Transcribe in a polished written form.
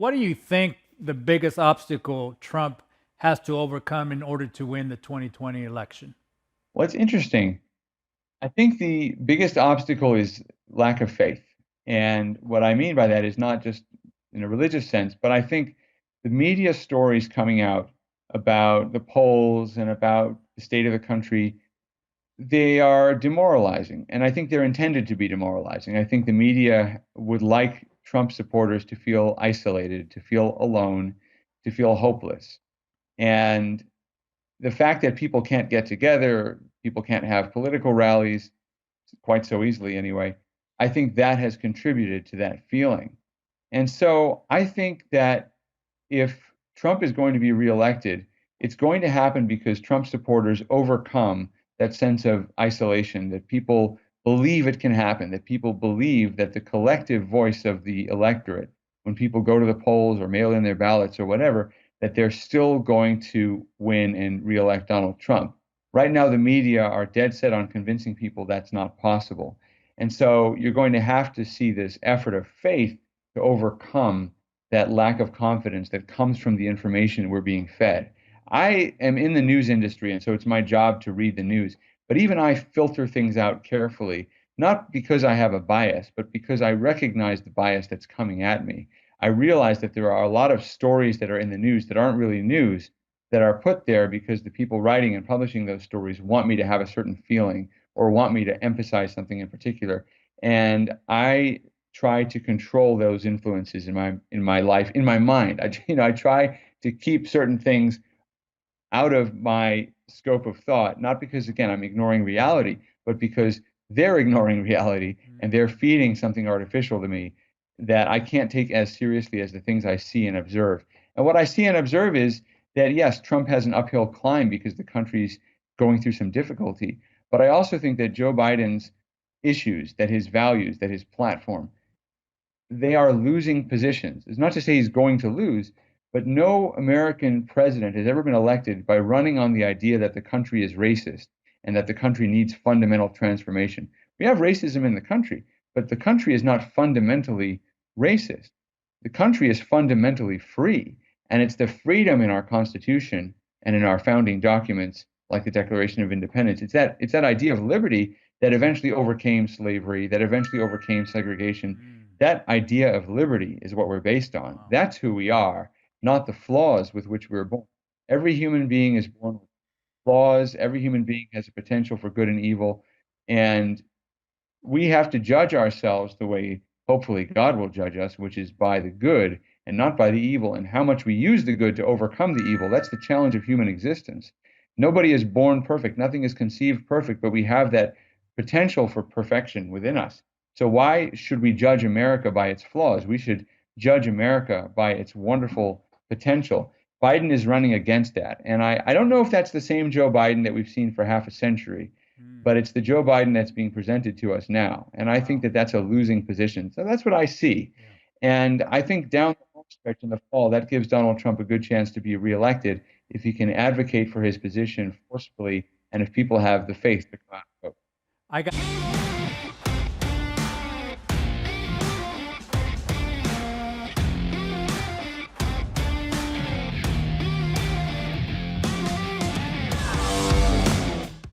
What do you think the biggest obstacle Trump has to overcome in order to win the 2020 election? Well, it's interesting. I think the biggest obstacle is lack of faith. And what I mean by that is not just in a religious sense, but I think the media stories coming out about the polls and about the state of the country, they are demoralizing. And I think they're intended to be demoralizing. I think the media would like Trump supporters to feel isolated, to feel alone, to feel hopeless. And the fact that people can't get together, people can't have political rallies quite so easily anyway, I think that has contributed to that feeling. And so I think that if Trump is going to be reelected, it's going to happen because Trump supporters overcome that sense of isolation, that people believe it can happen, that people believe that the collective voice of the electorate, when people go to the polls or mail in their ballots or whatever, that they're still going to win and reelect Donald Trump. Right now, the media are dead set on convincing people that's not possible. And so you're going to have to see this effort of faith to overcome that lack of confidence that comes from the information we're being fed. I am in the news industry, and so it's my job to read the news. But even I filter things out carefully, not because I have a bias, but because I recognize the bias that's coming at me. I realize that there are a lot of stories that are in the news that aren't really news that are put there because the people writing and publishing those stories want me to have a certain feeling or want me to emphasize something in particular. And I try to control those influences in my life, in my mind. I try to keep certain things out of my scope of thought, not because again I'm ignoring reality, but because they're ignoring reality and they're feeding something artificial to me that I can't take as seriously as the things I see and observe. And what I see and observe is that yes, Trump has an uphill climb because the country's going through some difficulty. But I also think that Joe Biden's issues, that his values, that his platform, they are losing positions. It's not to say he's going to lose, but no American president has ever been elected by running on the idea that the country is racist and that the country needs fundamental transformation. We have racism in the country, but the country is not fundamentally racist. The country is fundamentally free, and it's the freedom in our Constitution and in our founding documents, like the Declaration of Independence. It's that idea of liberty that eventually overcame slavery, that eventually overcame segregation. Mm, That idea of liberty is what we're based on. wow. That's who we are, not the flaws with which we're born. Every human being is born with flaws. Every human being has a potential for good and evil. And we have to judge ourselves the way hopefully God will judge us, which is by the good and not by the evil, and how much we use the good to overcome the evil. That's the challenge of human existence. Nobody is born perfect, nothing is conceived perfect, but we have that potential for perfection within us. So, why should we judge America by its flaws? We should judge America by its wonderful potential. Biden is running against that. And I don't know if that's the same Joe Biden that we've seen for half a century, Mm, but it's the Joe Biden that's being presented to us now. And I think wow. that that's a losing position. So that's what I see. Yeah. And I think down the home stretch in the fall, that gives Donald Trump a good chance to be reelected if he can advocate for his position forcefully and if people have the faith to come out and vote. I got